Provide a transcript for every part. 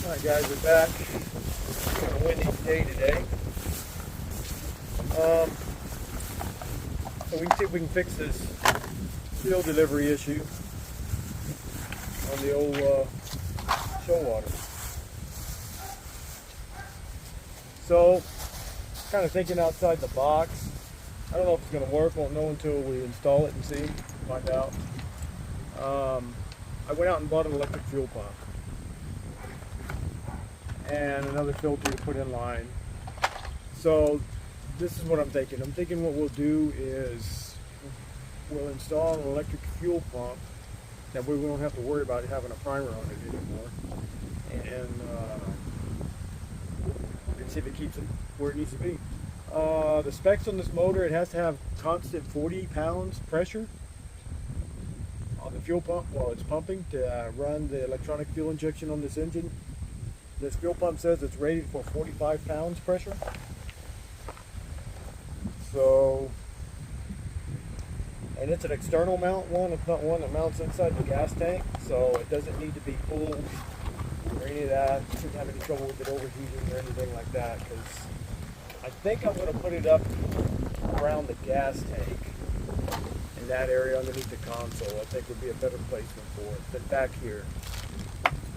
Alright guys, we're back. It's kind of windy day today. So we can see if we can fix this fuel delivery issue on the old Shoalwater. So, kind of thinking outside the box. I don't know if it's going to work. Won't know until we install it and see, find out. I went out and bought an electric fuel pump and another filter to put in line. So this is what I'm thinking. I'm thinking what we'll do is we'll install an electric fuel pump that we won't have to worry about having a primer on it anymore, and see if it keeps it where it needs to be. The specs on this motor, it has to have constant 40 pounds pressure on the fuel pump while it's pumping to run the electronic fuel injection on this engine. This fuel pump says it's rated for 45 pounds pressure. So, and it's an external mount one, it's not one that mounts inside the gas tank, so it doesn't need to be pulled or any of that. You shouldn't have any trouble with it overheating or anything like that, because I think I'm going to put it up around the gas tank in that area underneath the console. I think would be a better placement for it than back here.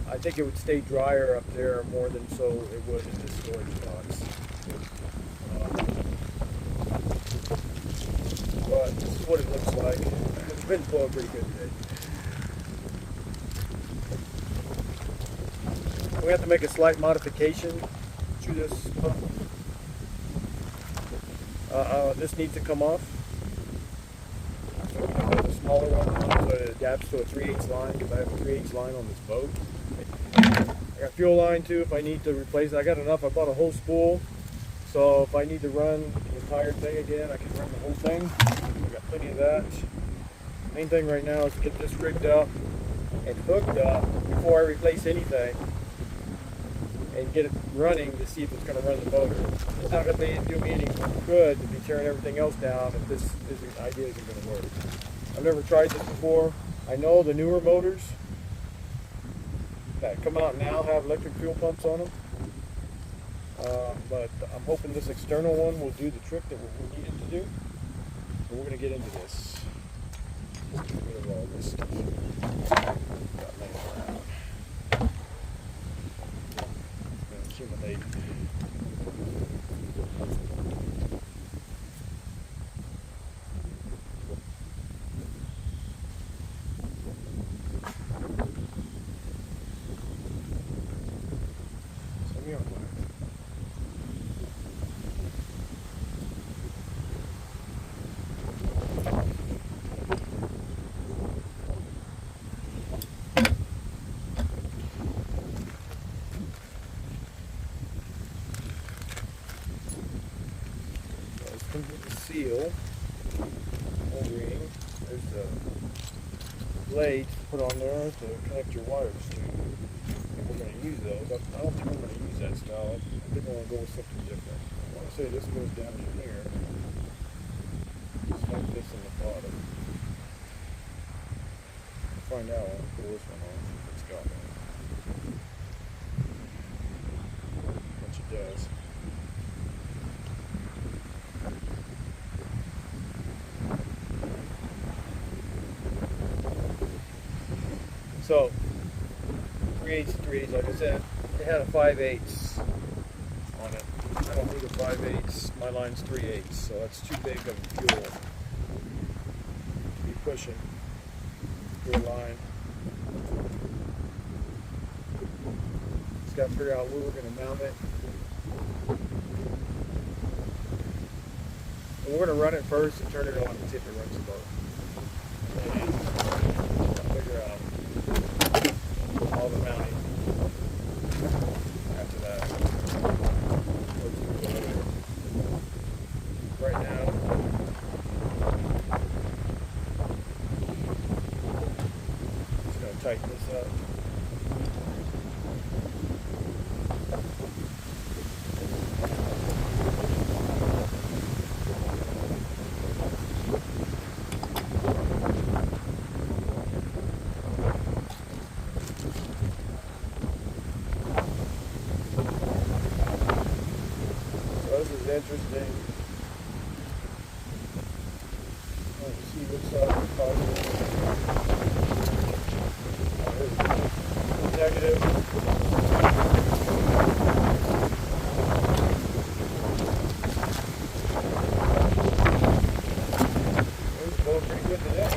I think it would stay drier up there more than so it would in this storage box. But this is what it looks like. It's been flowing pretty good today. We have to make a slight modification to this pump. This needs to come off. So we're going to put a smaller one so it adapts to a 3/8 line, because I have a 3/8 line on this boat. I got fuel line too if I need to replace it. I got enough. I bought a whole spool, so if I need to run the entire thing again, I can run the whole thing. I got plenty of that. Main thing right now is to get this rigged up and hooked up before I replace anything, and get it running to see if it's going to run the motor. It's not going to do me any good to be tearing everything else down if this idea isn't going to work. I've never tried this before. I know the newer motors that come out now have electric fuel pumps on them, but I'm hoping this external one will do the trick that we need it to do. So we're going to get into this. Get rid of all this stuff got laying around. Accumulate. Seal O-ring. There's the blades to put on there to connect your wires to. If we're going to use those, I don't think we're going to use that style. I think I want to go with something different. I want to say this goes down in here, just like this in the bottom. Find out. I'll pull this one off if it's got one, which it does. So, 3/8, like I said, it had a 5/8 on it. I don't need a 5/8. My line's 3/8, so that's too big of fuel to be pushing through a line. Just got to figure out where we're going to mount it. And we're going to run it first and turn it on and see if it runs the boat. And figure out all the mounting after that. Right now, just going to tighten this up. is interesting. Let's see what side of the positive. Negative. It's going pretty good today.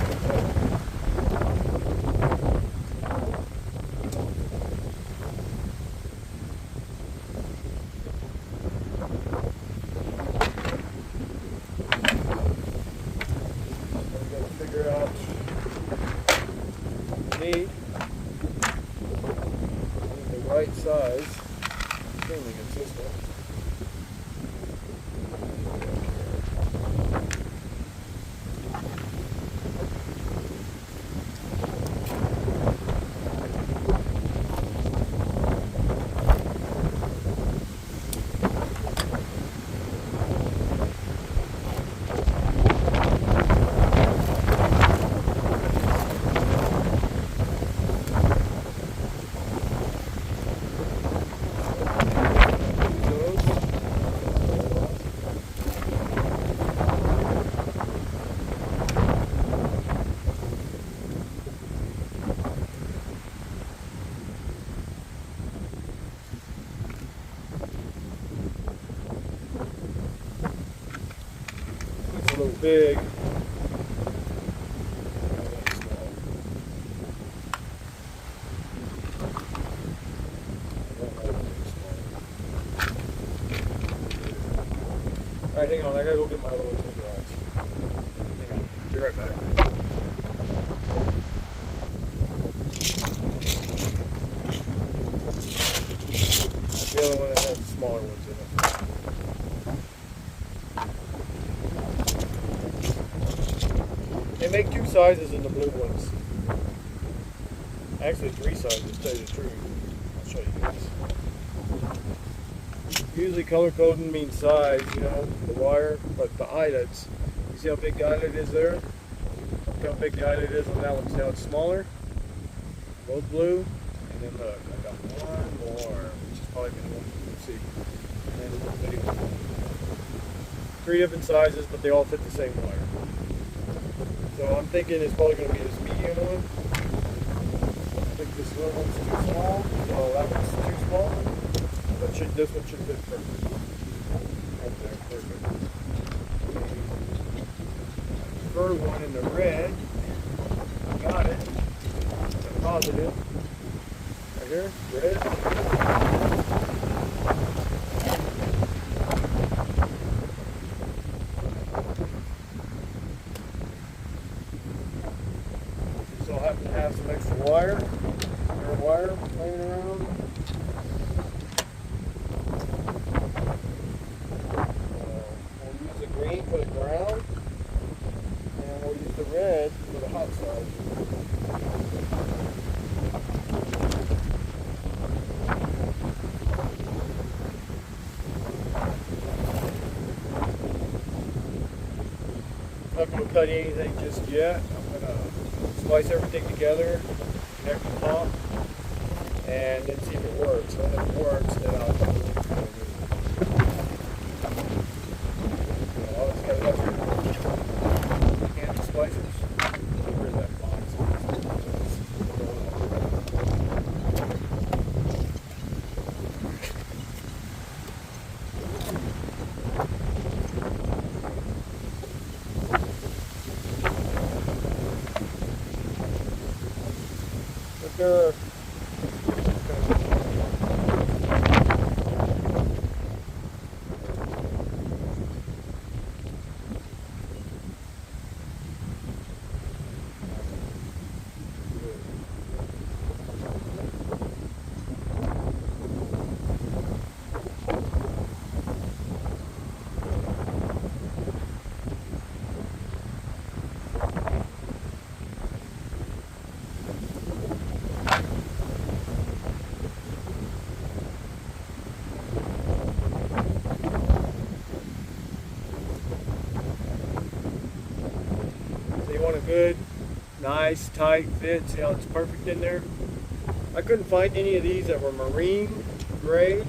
Figure out need the right size, extremely consistent. It's a little big. Alright, hang on, I gotta go get my little finger rods. Hang on, be right back. The other one that has the smaller ones in it. They make two sizes in the blue ones. Actually, three sizes, to tell you the truth. I'll show you guys. Usually color coding means size, you know, the wire, but the eyelets, you see how big the eyelet is there? Look how big the eyelet is on that one. See how it's smaller? Both blue. And then look, I got one more, which is probably going to want to see. And then a little bitty one. Three different sizes, but they all fit the same wire. So I'm thinking it's probably going to be this medium one. I think this little one's too small. Oh, that one's too small. But this one should fit perfect. Right there, perfect. Prefer one in the red. Got it. The positive. Right here, red. So I'll have to have some extra wire. Spare wire laying around. Green for the ground, and we'll use the red for the hot side. I'm not going to cut anything just yet. I'm going to splice everything together, connect the top, and then see if it works. And if it works, then I'll splicers. Get rid of that box. But they're want a good, nice, tight fit. See how it's perfect in there? I couldn't find any of these that were marine grade.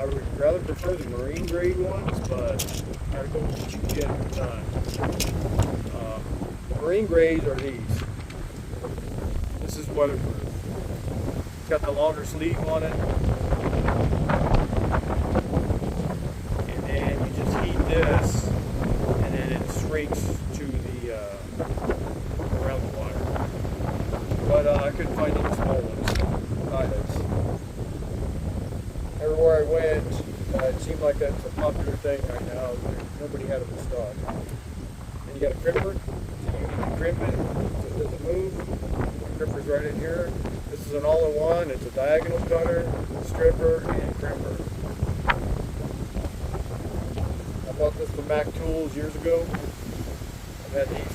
I would rather prefer the marine grade ones, but I go with what you get at the time. Marine grades are these. This is weatherproof. It's got the longer sleeve on it. And then you just heat this, and then it shrinks to the around the water. But I couldn't find any small ones. Pilots. Everywhere I went, it seemed like that's a popular thing right now. Nobody had them in stock. And you got a crimper, so you can crimp it so it doesn't move. The crimper's right in here. This is an all-in-one. It's a diagonal cutter, stripper, and crimper. I bought this from Mac Tools years ago. I've had these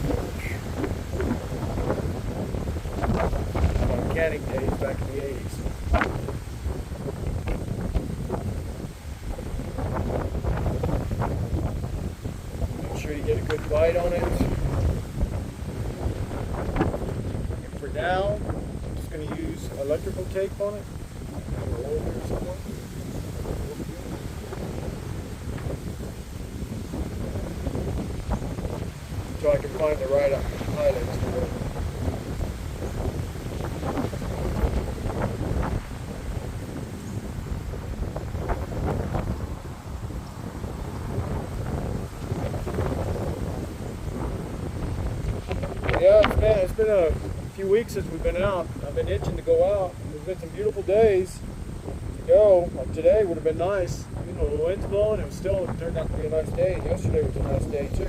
for mechanic days back in the 80s. You get a good bite on it. And for now, I'm just going to use electrical tape on it. Roll here somewhere. So I can find the right highlights for it. Yeah, it's been a few weeks since we've been out. I've been itching to go out. There's been some beautiful days to go. Like today would have been nice. You know, the wind's blowing. It turned out to be a nice day. Yesterday was a nice day too. I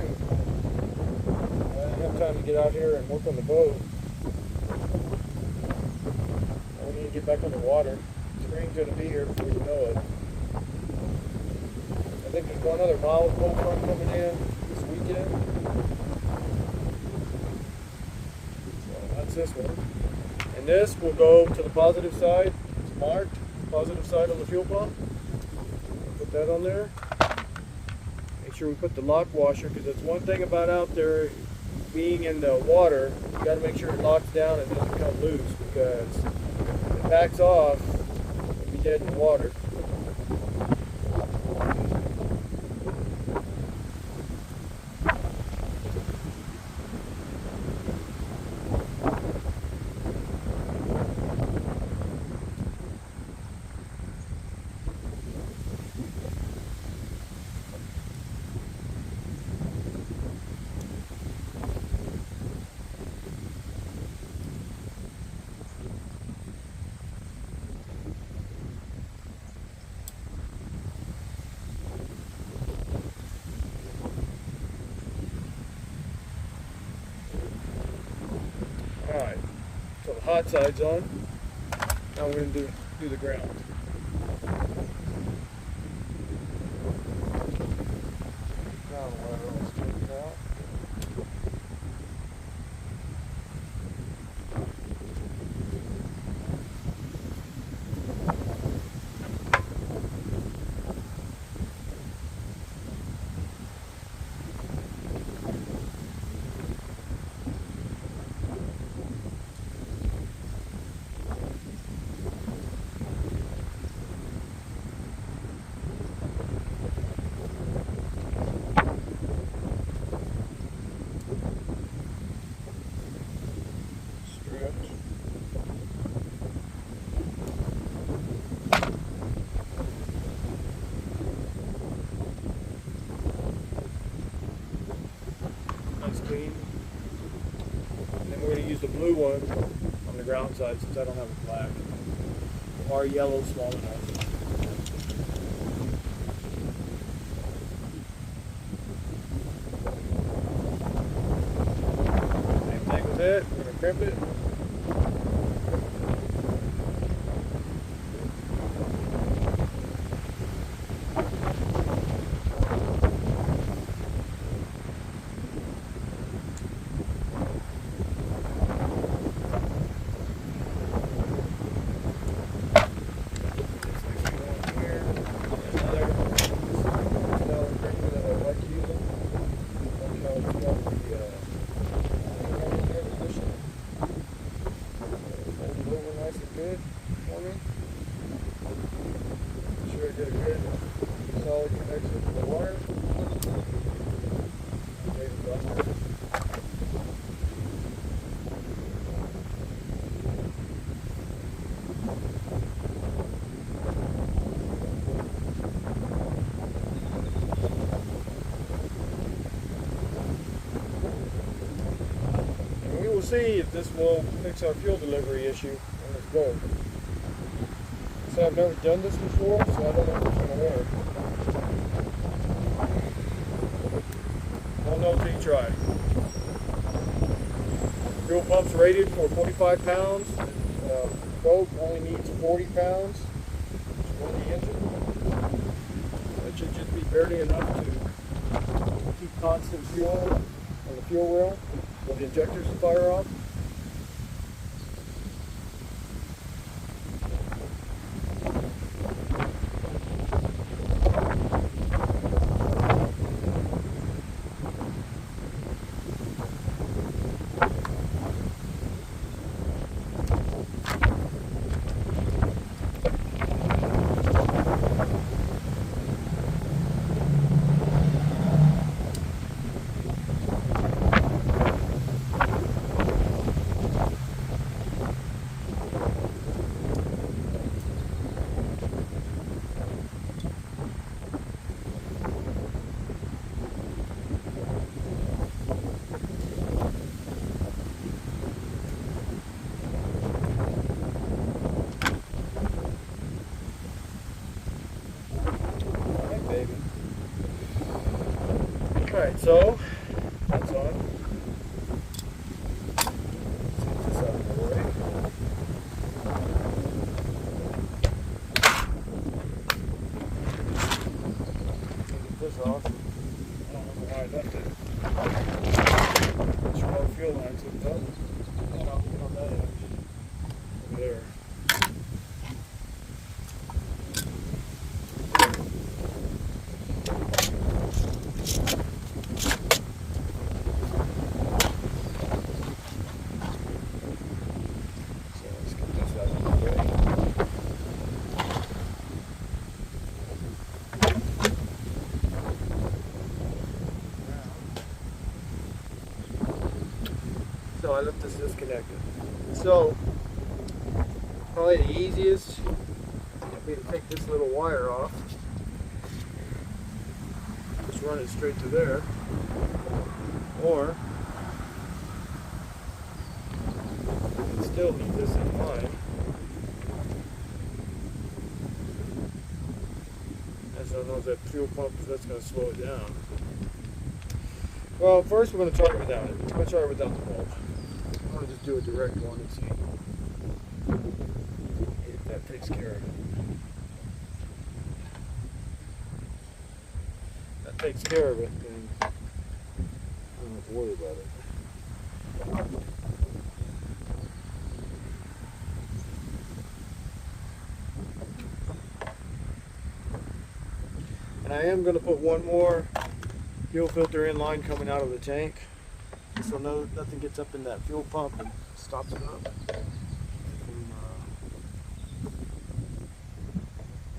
didn't have time to get out here and work on the boat. We need to get back on the water. Spring's going to be here before you know it. I think there's one other mild cold front coming in this weekend. This one, and this will go to the positive side. It's marked positive side on the fuel pump. Put that on there. Make sure we put the lock washer, because that's one thing about out there being in the water. You got to make sure it locks down and doesn't come loose, because if it backs off, it'll be dead in the water. Alright, so the hot side's on. Now we're going to do the ground. Ground wire all straightened out. Clean. And then we're going to use the blue one on the ground side, since I don't have a black. Or yellow small enough. Same thing with it. We're going to crimp it. see if this will fix our fuel delivery issue on this boat. So I've never done this before, so I don't know if it's going to work. Don't know until you try. Fuel pump's rated for 45 pounds. The boat only needs 40 pounds for the engine. That should just be barely enough to keep constant fuel on the fuel rail for the injectors to fire off. Alright, so that's on. Take this out of the way. Get this off. I don't know why I left it. Make sure all the fuel lines hooked up. And I'll get on that edge. Over there. So I left this disconnected. So probably the easiest would be to take this little wire off. Just run it straight to there. Or you can still leave this in line. As I know that fuel pump, that's going to slow it down. Well, first we're going to try it without it. I'm going to try it without the bulb. I'm going to just do a direct one and see if that takes care of it. If that takes care of it, then I don't have to worry about it. And I am going to put one more fuel filter in line coming out of the tank, so nothing gets up in that fuel pump and stops it up from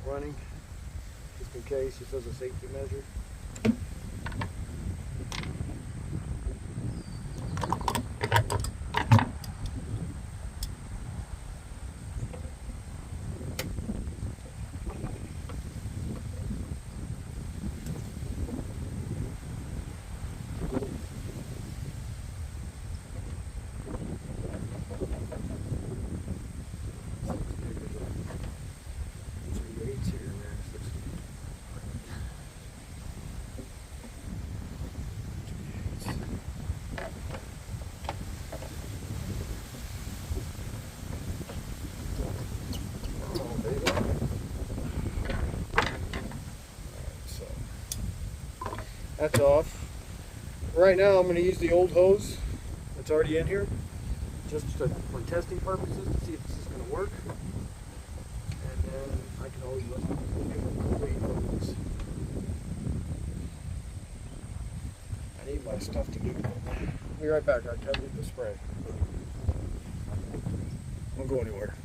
running, just in case, just as a safety measure. That's off. Right now I'm going to use the old hose that's already in here, just for testing purposes to see if this is going to work. And then I can always look at the hose. I need my stuff to do. I'll be right back. I gotta get the spray. Don't go anywhere.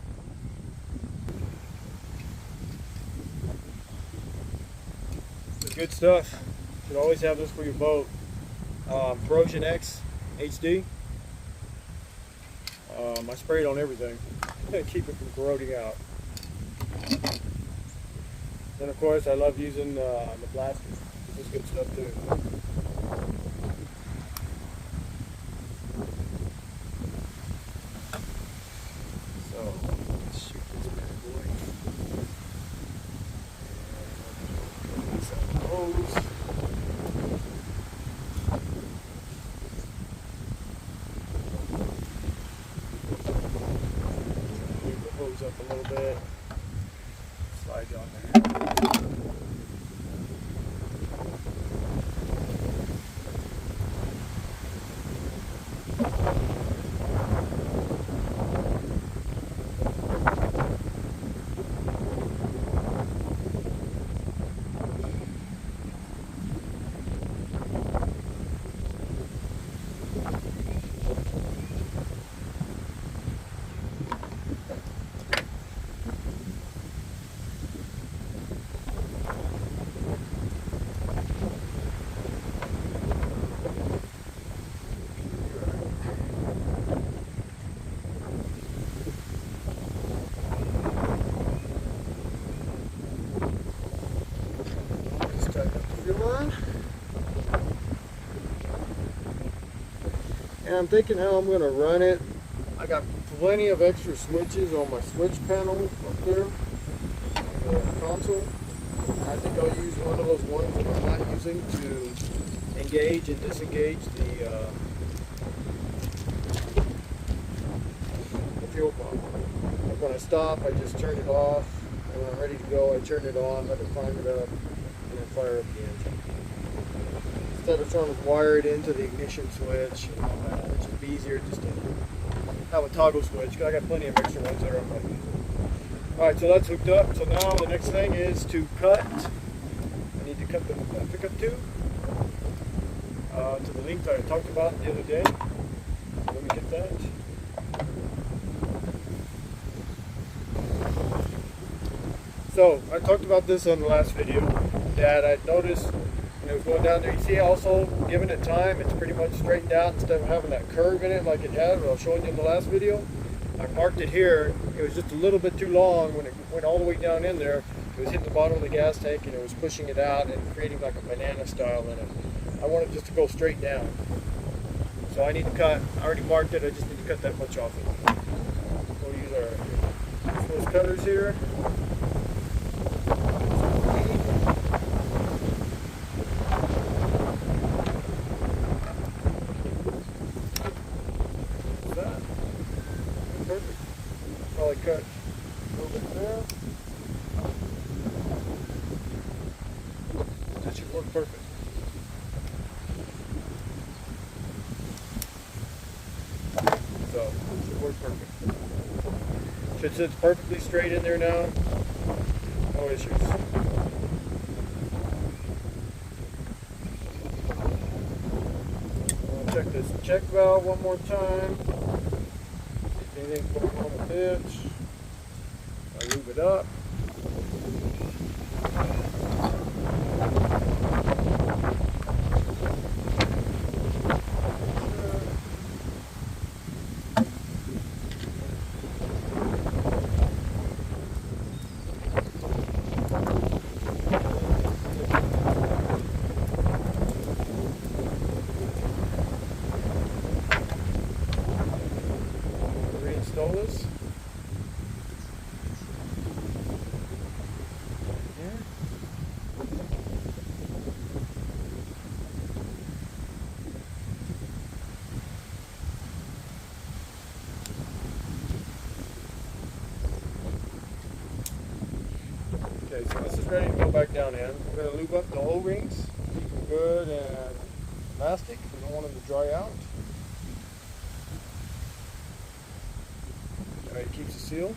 It's good stuff. You should always have this for your boat. Corrosion X HD. I spray it on everything. Keep it from corroding out. Then of course I love using the blaster. It's good stuff too. up a little bit. Slides on there. And I'm thinking how I'm going to run it. I got plenty of extra switches on my switch panel up there on the console. I think I'll use one of those ones that I'm not using to engage and disengage the fuel pump. When I stop, I just turn it off, and when I'm ready to go, I turn it on, let it climb it up, and then fire up the engine. Instead of trying to wire it into the ignition switch and all that, it'd just be easier just to have a toggle switch, because I got plenty of extra ones there I'm going to use. Alright, so that's hooked up. So now the next thing is to cut. I need to cut the pickup tube to the length I talked about the other day. Let me get that. So, I talked about this on the last video, that I noticed when it was going down there. You see also, giving it time, it's pretty much straightened out instead of having that curve in it like it had when I was showing you in the last video. I marked it here. It was just a little bit too long when it went all the way down in there. It was hitting the bottom of the gas tank and it was pushing it out and creating like a banana style in it. I want it just to go straight down. So I need to cut. I already marked it. I just need to cut that much off it. We'll use our Swiss cutters here. Perfect. Probably cut a little bit there. That should work perfect. So, it should work perfect. Should sit perfectly straight in there now. No issues. I'll check this check valve one more time. Anything going on with it. I lube it up. Reinstall this. Okay, so this is ready to go back down in. We're going to lube up the O-rings, keep them good and elastic. We don't want them to dry out. Alright, keeps the seal.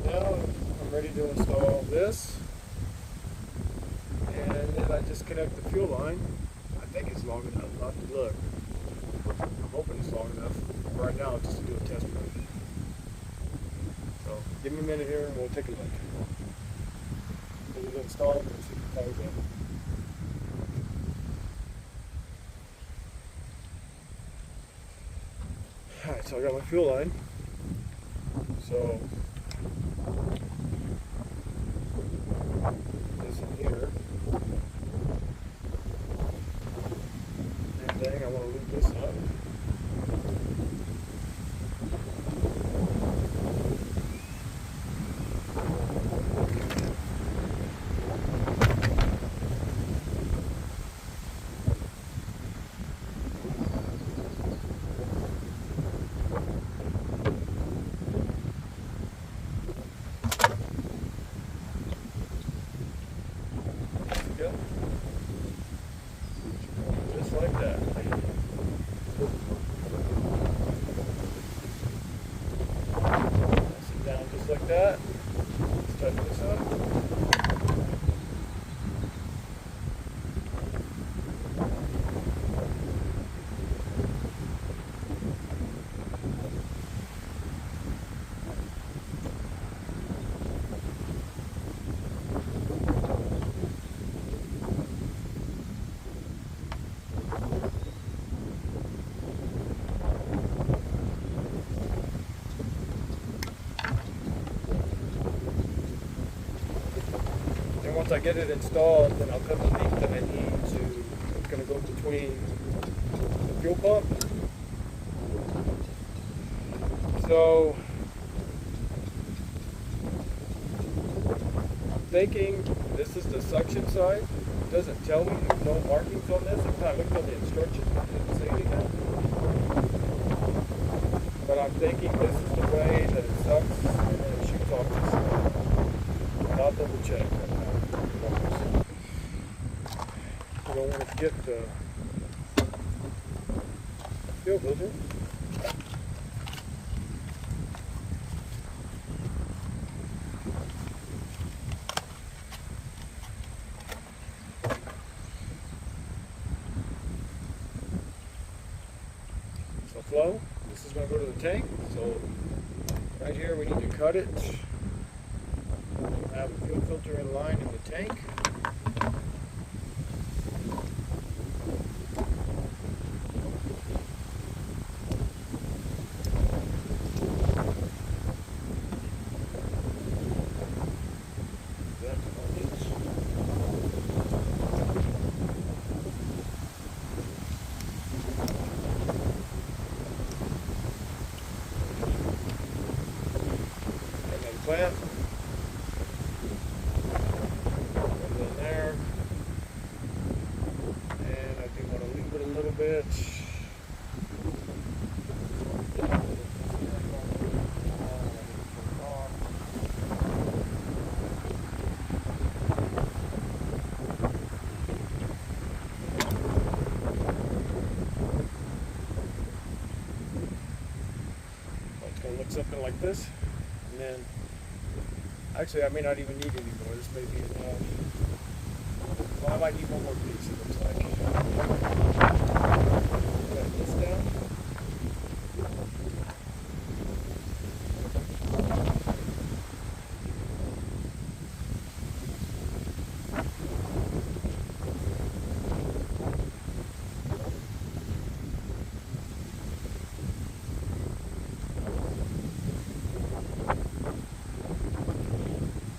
Now I'm ready to install this. And then I just connect the fuel line. I think it's long enough. I'll have to look. I'm hoping it's long enough. Right now, just to do a test run. So, give me a minute here and we'll take a look. We'll install it and see if it ties in. Alright, so I got my fuel line. So, this in here. Same thing, I want to loop this up. once I get it installed, then I'll cut the leak that I need to. It's going to go between the fuel pump. So I'm thinking this is the suction side. It doesn't tell me, there's no markings on this. If I looked on the instructions, it didn't say anything. But I'm thinking this is the way that it sucks and then it shoots off this side. But I'll double check. You don't want to get the fuel filter. So flow, this is going to go to the tank. So right here we need to cut it. Have a fuel filter in line in the tank. Clamp. Put it in there. And I do want to leave it a little bit. It's going to look something like this. And then actually, I may not even need any more. This may be enough. Well, I might need one more piece, it looks like. Let this down.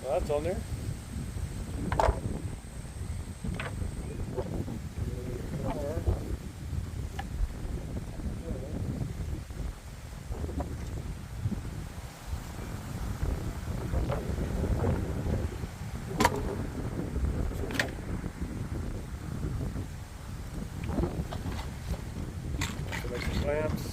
That's on there. Make some clamps.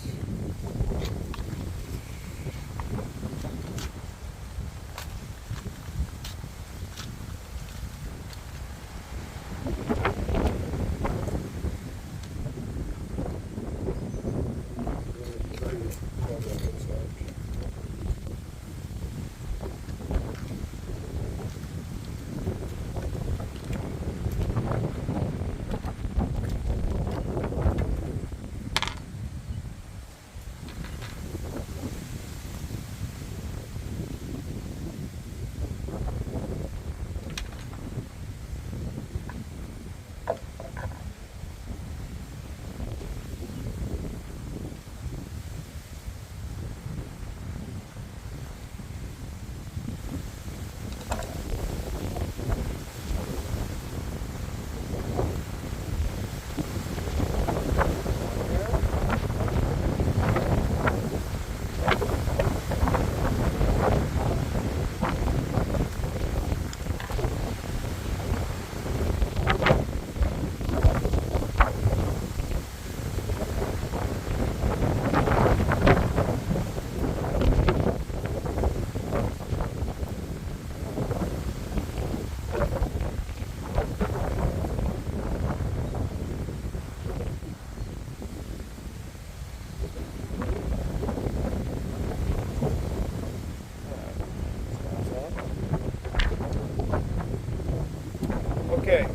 Okay,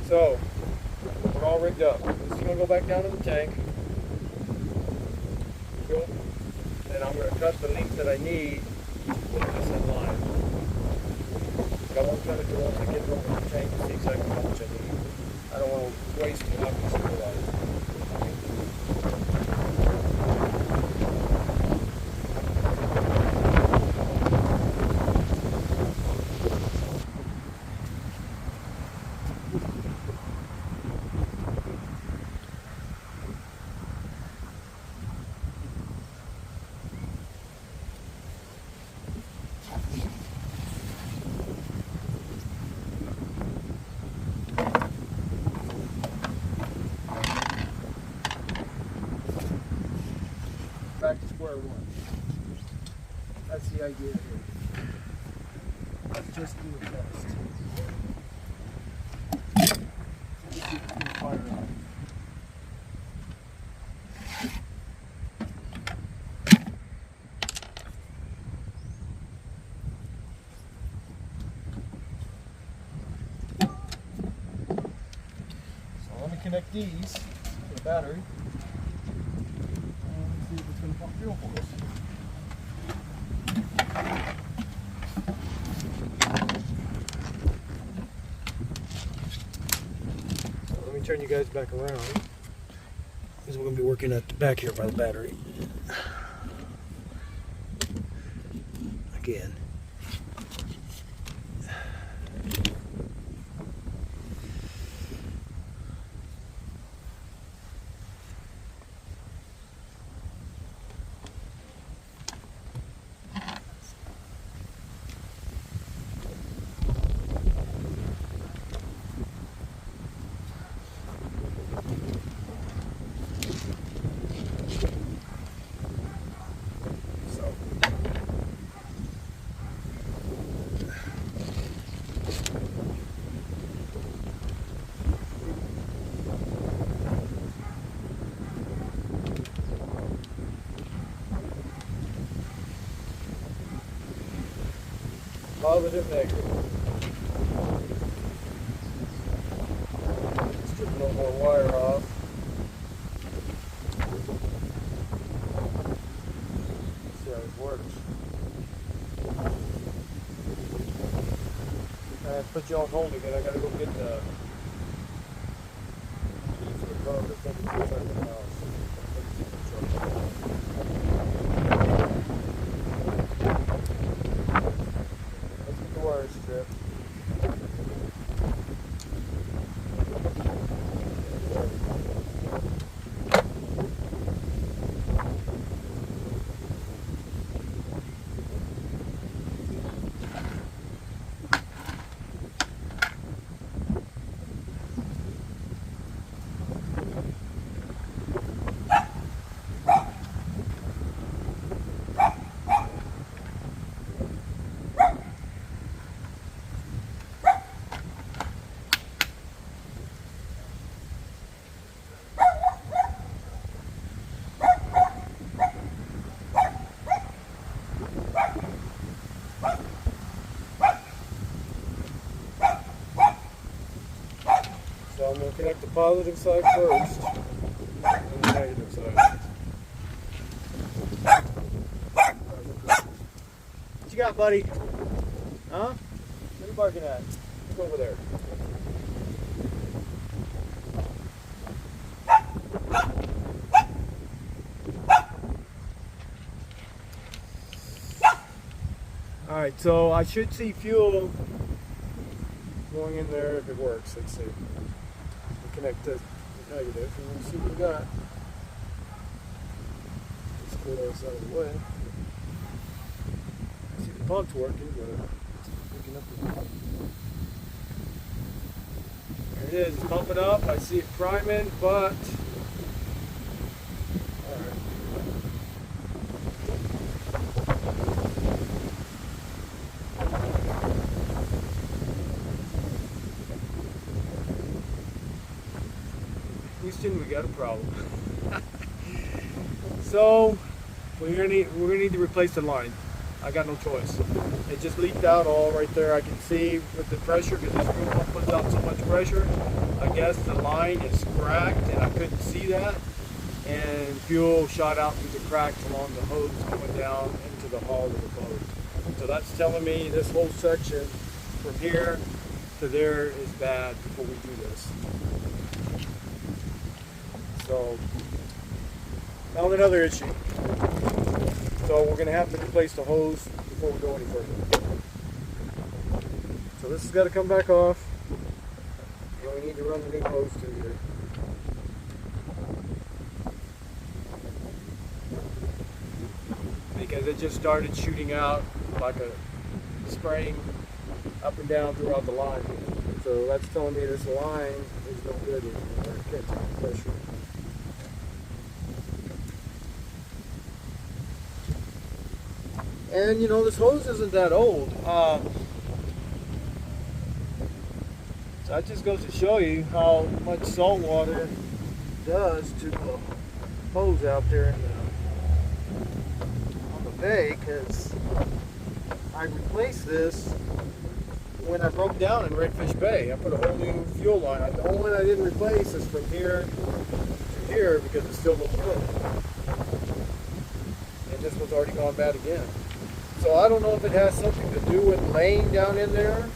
so we're all rigged up. This is going to go back down to the tank. Cool. Then I'm going to cut the length that I need to put this in line. I won't cut it till once I get it over the tank to see exactly how much I need. I don't want to waste it up and supervise it. square one. That's the idea here. Let's just do a test. Fire up. Connect these to the battery and see if it's going to pump fuel for us. So let me turn you guys back around because we're going to be working at the back here by the battery. Again. Positive, negative. Strip a little more wire off. See how it works. I put you on hold again. I gotta go get the key for the car that's inside the house. Strip. So I'm going to connect the positive side first, and the negative side. What you got, buddy? Huh? What are you barking at? Look over there. Alright, so I should see fuel going in there if it works. Let's see. Connect the negative and we'll see what we got. Let's clear those out of the way. I see the pump's working, but it's picking up the pump. There it is, it's pumping up. I see it priming, but alright. Houston, we got a problem. So we're gonna need to replace the line. I got no choice. It just leaked out all right there. I can see with the pressure because this fuel pump puts out so much pressure. I guess the line is cracked and I couldn't see that. And fuel shot out through the cracks along the hose going down into the hull of the boat. So that's telling me this whole section from here to there is bad before we do this. So, now another issue. So we're going to have to replace the hose before we go any further. So this has got to come back off. And we need to run the new hose through here. Because it just started shooting out like a spraying up and down throughout the line. So that's telling me this line is no good anymore. It can't take the pressure. And you know, this hose isn't that old. So that just goes to show you how much salt water does to the hose out there in on the bay, because I replaced this when I broke down in Redfish Bay. I put a whole new fuel line. The only one I didn't replace is from here to here because it still looks good. And this one's already gone bad again. So I don't know if it has something to do with laying down in there.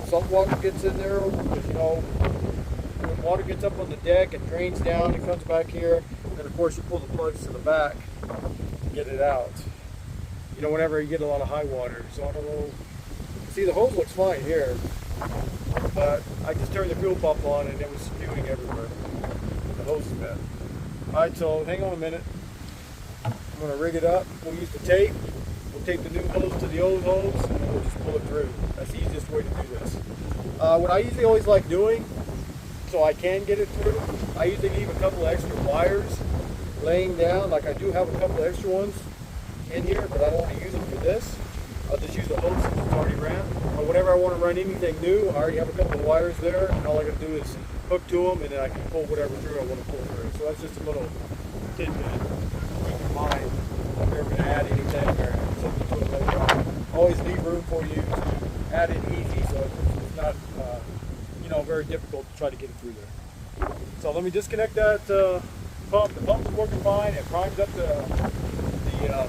Salt water gets in there because, you know, when water gets up on the deck, it drains down, it comes back here, and of course you pull the plugs to the back to get it out. You know, whenever you get a lot of high water. So I don't know. See, the hose looks fine here, but I just turned the fuel pump on and it was spewing everywhere. The hose is bad. Alright, so hang on a minute. I'm going to rig it up. We'll use the tape. We'll tape the new hose to the old hose and then we'll just pull it through. That's the easiest way to do this. What I usually always like doing, so I can get it through, I usually leave a couple of extra wires laying down. Like I do have a couple of extra ones in here, but I don't want to use them for this. I'll just use the hose since it's already ran. Or whenever I want to run anything new, I already have a couple of wires there, and all I got to do is hook to them, and then I can pull whatever through I want to pull through. So that's just a little tidbit to keep in mind if you're going to add anything or something to it later on. Always leave room for you to add it easy, so it's not, you know, very difficult to try to get it through there. So let me disconnect that pump. The pump is working fine. It primes up the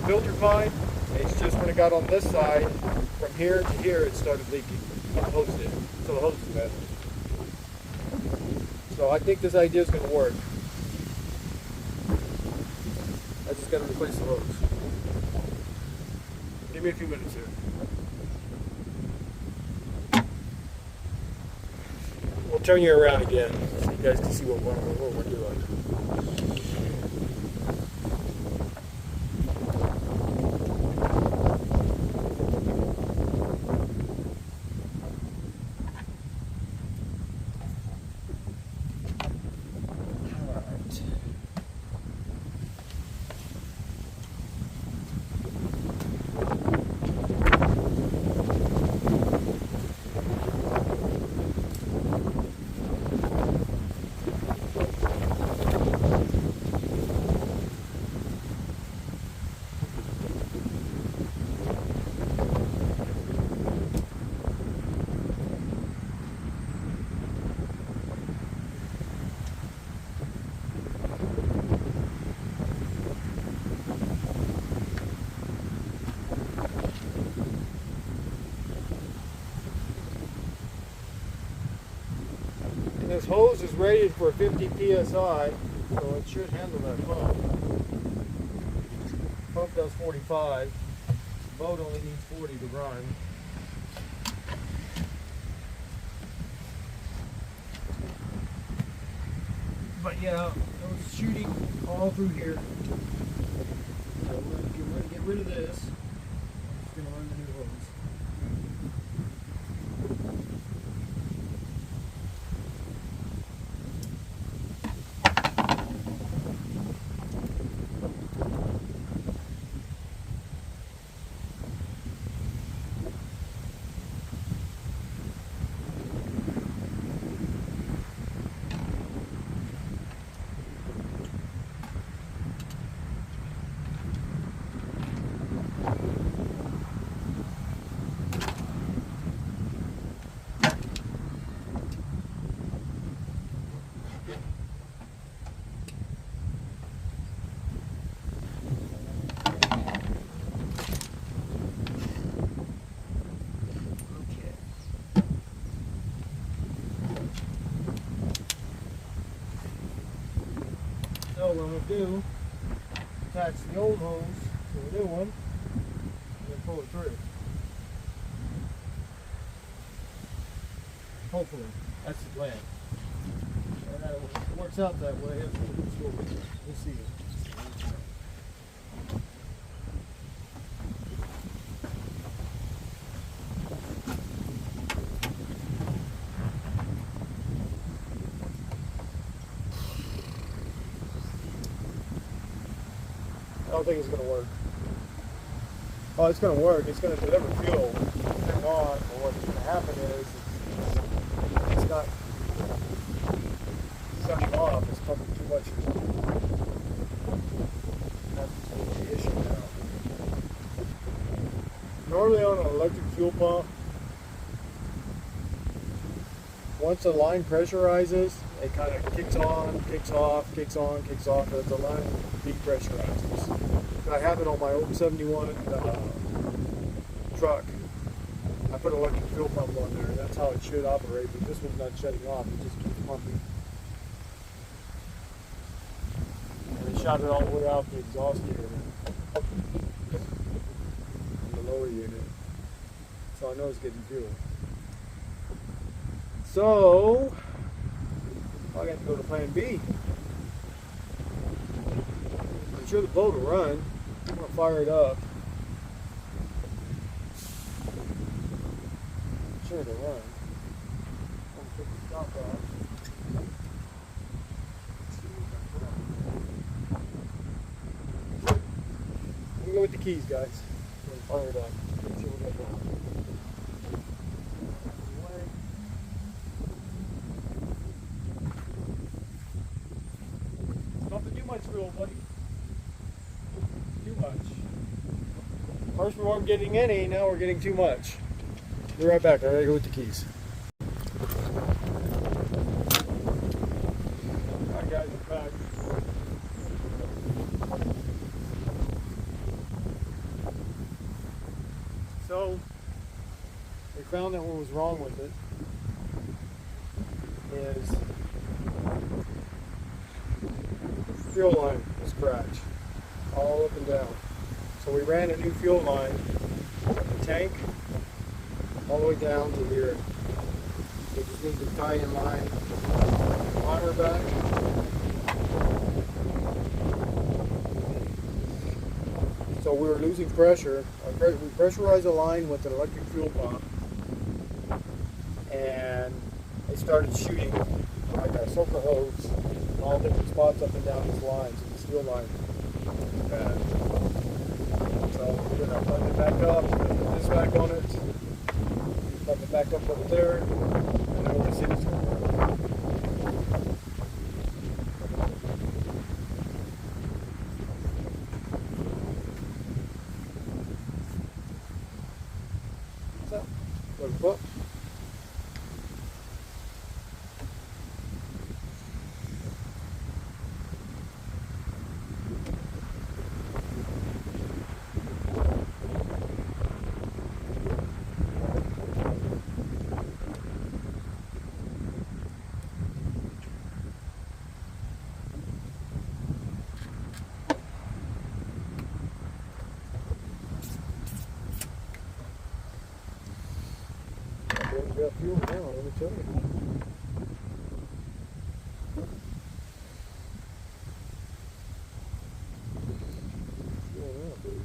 filter fine. It's just when it got on this side, from here to here, it started leaking. The hose did. So the hose is bad. So I think this idea is going to work. I just got to replace the hose. Give me a few minutes here. We'll turn you around again so you guys can see what we're doing. This hose is rated for 50 psi, so it should handle that pump. Pump does 45. The boat only needs 40 to run. But yeah, it was shooting all through here. So we're going to get rid of this. I'm just going to run the new hose. So what I'm going to do, attach the old hose to the new one, and then pull it through. Hopefully, that's the plan. And it works out that way. We'll see. I don't think it's going to work. Oh, it's going to work. It's going to deliver fuel. Turn on, but what's going to happen is it's not sucking off. It's pumping too much fuel. That's the issue now. Normally on an electric fuel pump, once the line pressurizes, it kind of kicks on, kicks off, kicks on, kicks off as the line depressurizes. I have it on my old 71 truck. I put an electric fuel pump on there, and that's how it should operate, but this one's not shutting off, it just keeps pumping. And they shot it all the way out the exhaust unit in the lower unit. So I know it's getting fuel. So, I got to go to plan B. I'm sure the boat will run. I'm going to fire it up. I'm sure it'll run. I'm going to take the stop off. I'm going to go with the keys, guys. I'm going to fire it up. Let's see what we got going. Fuel, buddy. Too much. First we weren't getting any, now we're getting too much. Be right back. I gotta go with the keys. Alright guys, we're back. So we found that what was wrong with it is fuel line was cracked all up and down. So we ran a new fuel line from the tank all the way down to here. We just need to tie in line monitor back. So we were losing pressure. We pressurized the line with an electric fuel pump, and it started shooting like a soaker hose in all different spots up and down these lines, in this fuel line. And so we're going to plug it back up, put this back on it, plug it back up over there, and then we're going to see this one. So, go to put. We got fuel now, let me tell you. Fuel now, baby.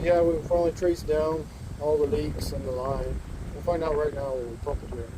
Yeah, we'll finally trace down all the leaks in the line. We'll find out right now when we pump it here.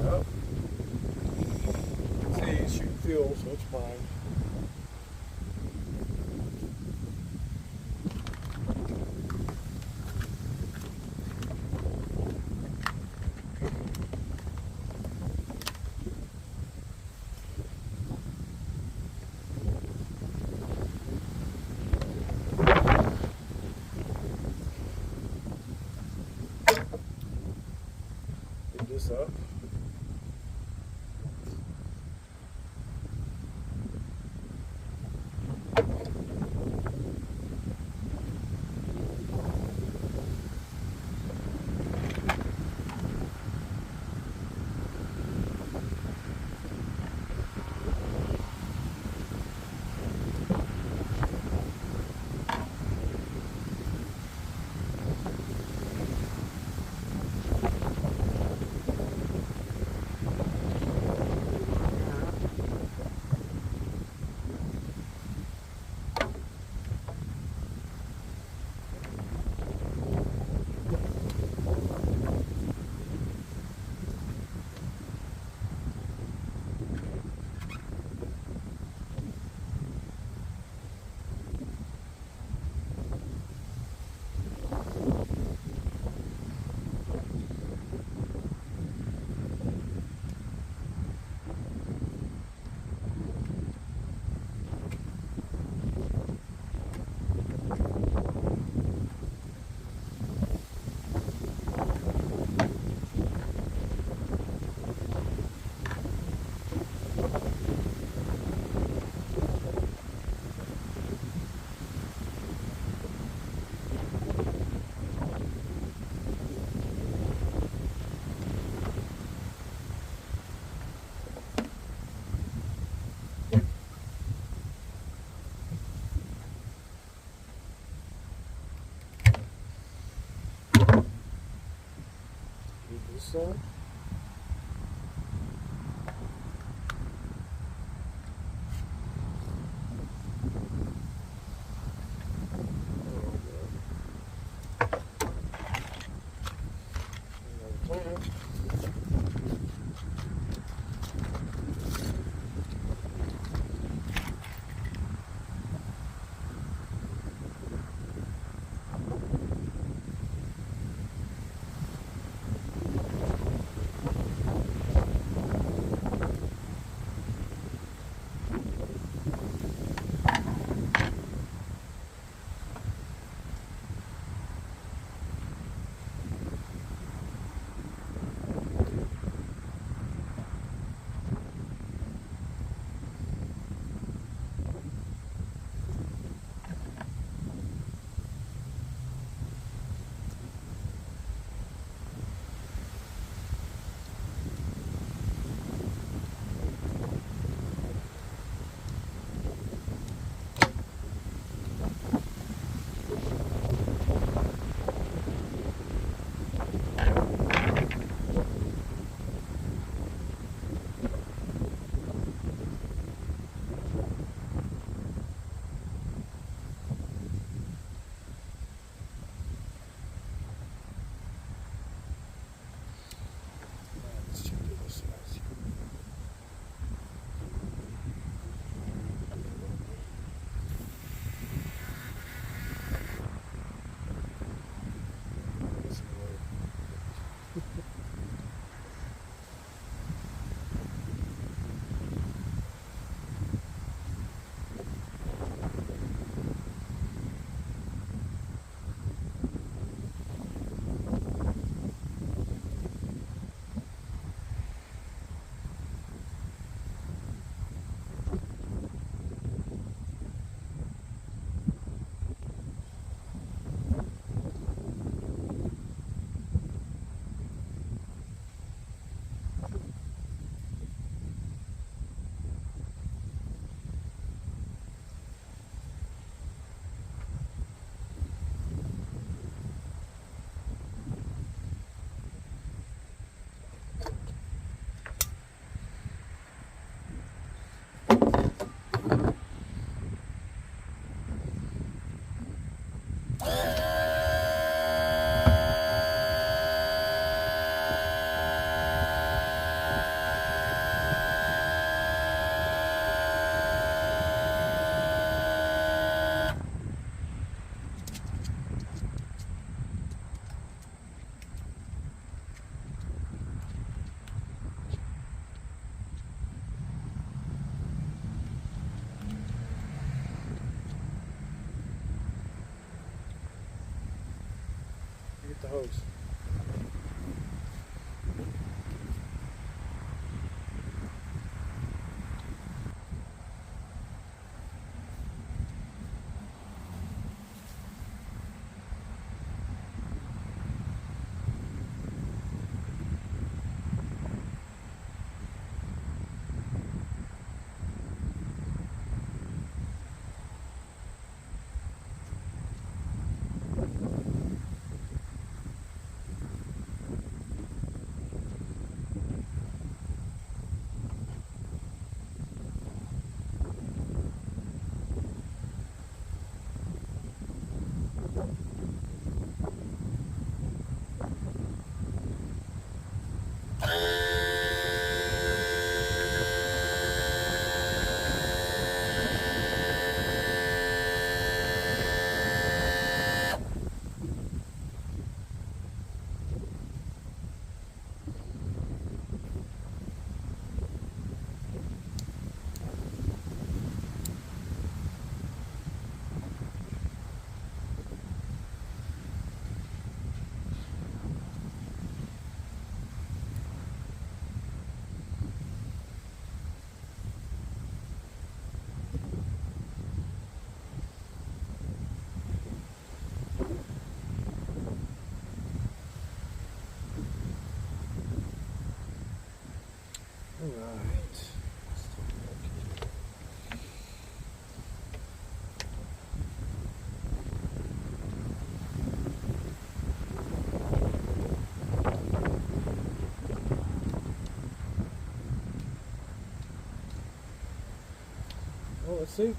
Up. See, it's shooting fuel, so it's fine. this up. So hose. see.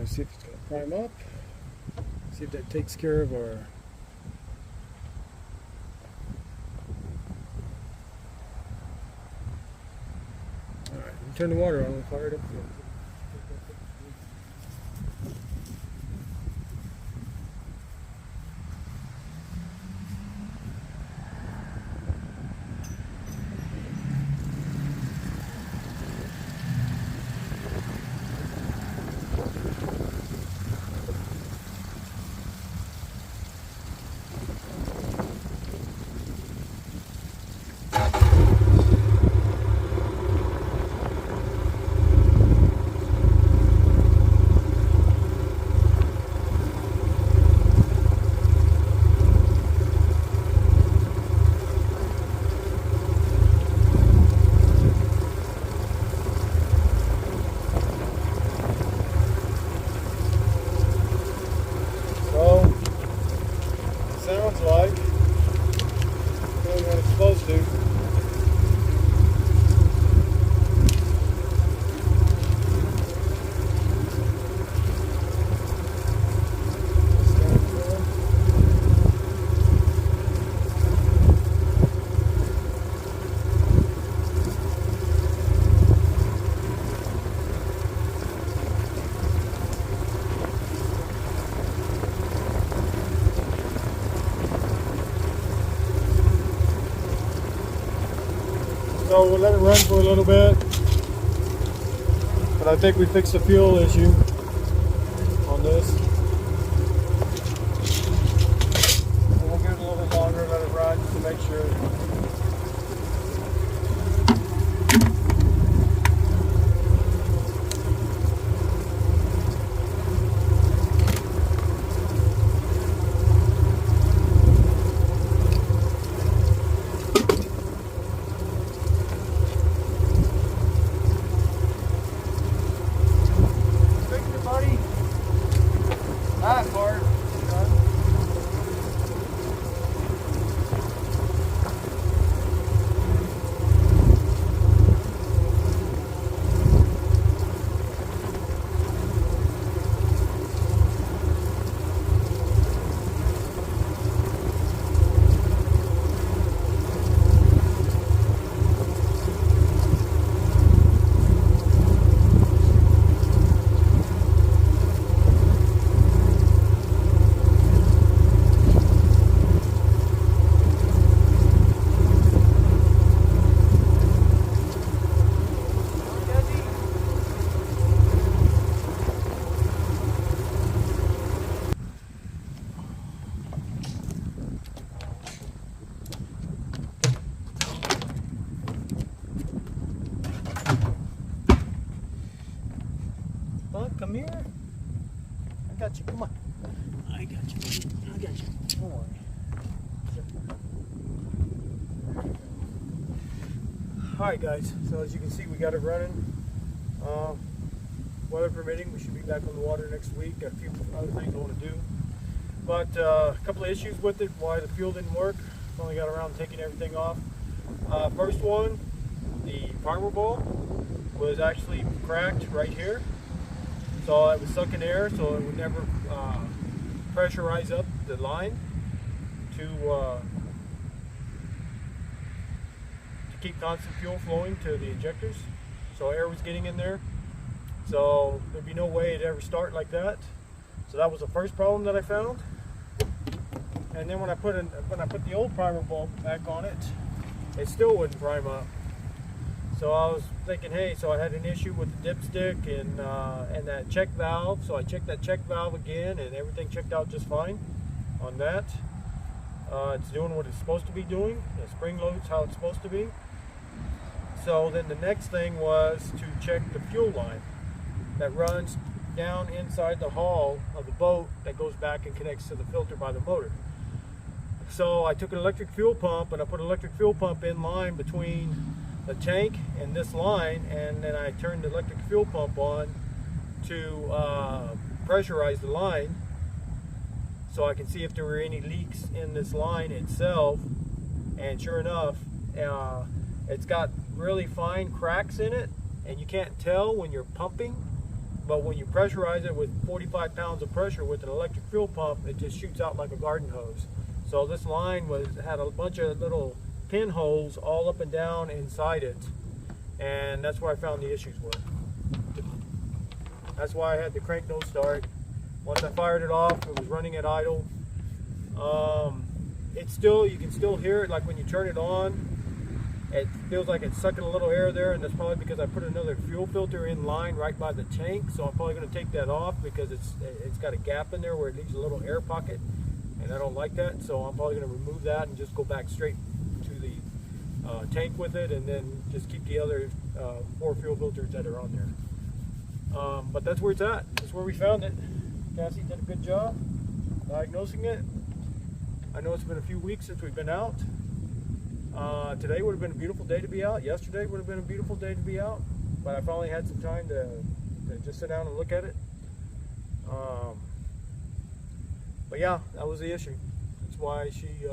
See if it's going to prime up. See if that takes care of our Alright, turn the water on and fire it up. Sounds like doing what it's supposed to. So we'll let it run for a little bit, but I think we fixed the fuel issue on this. So we'll give it a little bit longer, let it run just to make sure. That part. come here. I got you. Come on. I got you. I got you. Don't worry. Alright guys, so as you can see we got it running. Weather permitting, we should be back on the water next week. Got a few other things I want to do. But a couple of issues with it, why the fuel didn't work. Finally got around to taking everything off. First one, the primer ball was actually cracked right here. So it was sucking air, so it would never pressurize up the line to keep constant fuel flowing to the injectors. So air was getting in there. So there'd be no way it'd ever start like that. So that was the first problem that I found. And then when I put the old primer bulb back on it, it still wouldn't prime up. So I was thinking, hey, so I had an issue with the dipstick and that check valve. So I checked that check valve again, and everything checked out just fine on that. It's doing what it's supposed to be doing. The spring loads how it's supposed to be. So then the next thing was to check the fuel line that runs down inside the hull of the boat that goes back and connects to the filter by the motor. So I took an electric fuel pump and I put an electric fuel pump in line between the tank and this line, and then I turned the electric fuel pump on to pressurize the line so I can see if there were any leaks in this line itself. And sure enough, it's got really fine cracks in it, and you can't tell when you're pumping, but when you pressurize it with 45 pounds of pressure with an electric fuel pump, it just shoots out like a garden hose. So this line had a bunch of little pinholes all up and down inside it, and that's where I found the issues were. That's why I had the crank no start. Once I fired it off, it was running at idle. You can still hear it, like when you turn it on, it feels like it's sucking a little air there, and that's probably because I put another fuel filter in line right by the tank. So I'm probably going to take that off because it's got a gap in there where it leaves a little air pocket, and I don't like that. So I'm probably going to remove that and just go back straight to the tank with it, and then just keep the other 4 fuel filters that are on there. But that's where it's at. That's where we found it. Cassie did a good job diagnosing it. I know it's been a few weeks since we've been out. Today would have been a beautiful day to be out. Yesterday would have been a beautiful day to be out. But I finally had some time to just sit down and look at it. But yeah, that was the issue. That's why she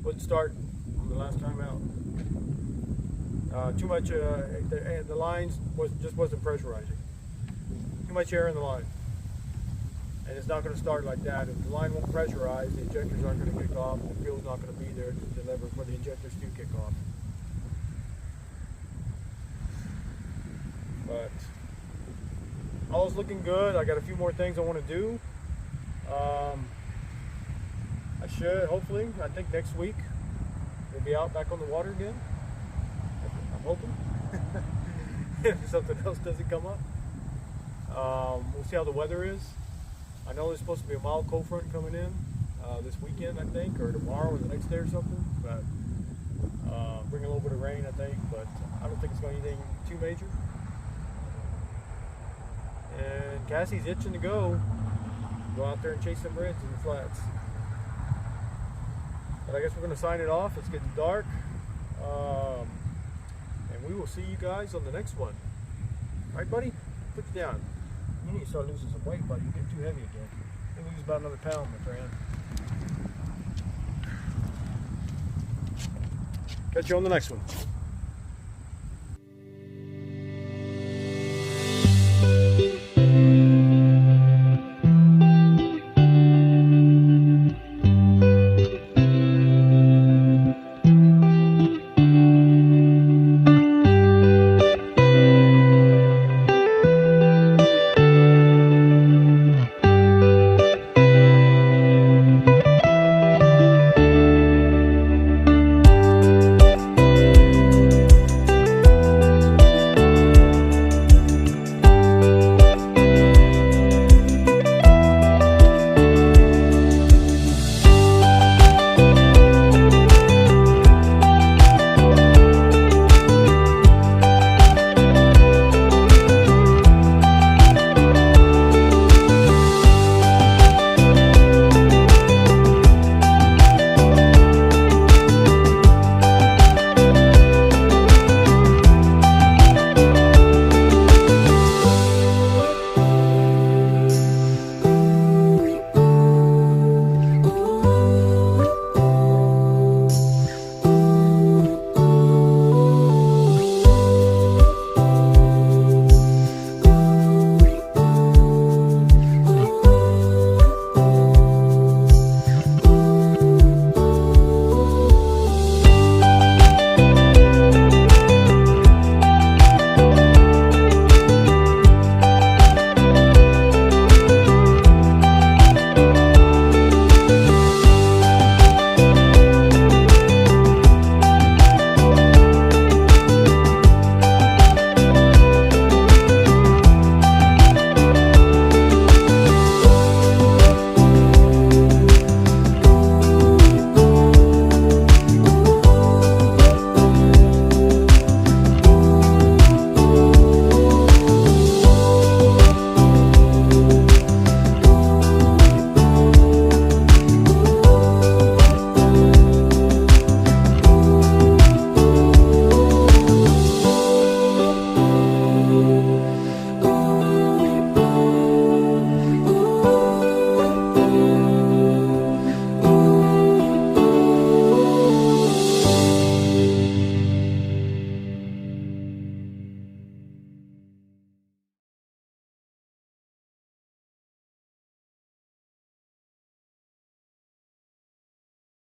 wouldn't start on the last time out. Too much, the lines just wasn't pressurizing. Too much air in the line. And it's not going to start like that. If the line won't pressurize, the injectors aren't going to kick off, the fuel's not going to be there to deliver for the injectors to kick off. But all's looking good. I got a few more things I want to do. I should, hopefully, I think next week we'll be out back on the water again. I'm hoping. If something else doesn't come up. We'll see how the weather is. I know there's supposed to be a mild cold front coming in this weekend, I think, or tomorrow or the next day or something. But bring a little bit of rain, I think, but I don't think it's going to be anything too major. And Cassie's itching to go out there and chase some reds in the flats. But I guess we're going to sign it off. It's getting dark. And we will see you guys on the next one. All right, buddy? Put you down. You need to start losing some weight, buddy. You're getting too heavy again. You lose about another pound, my friend. Catch you on the next one.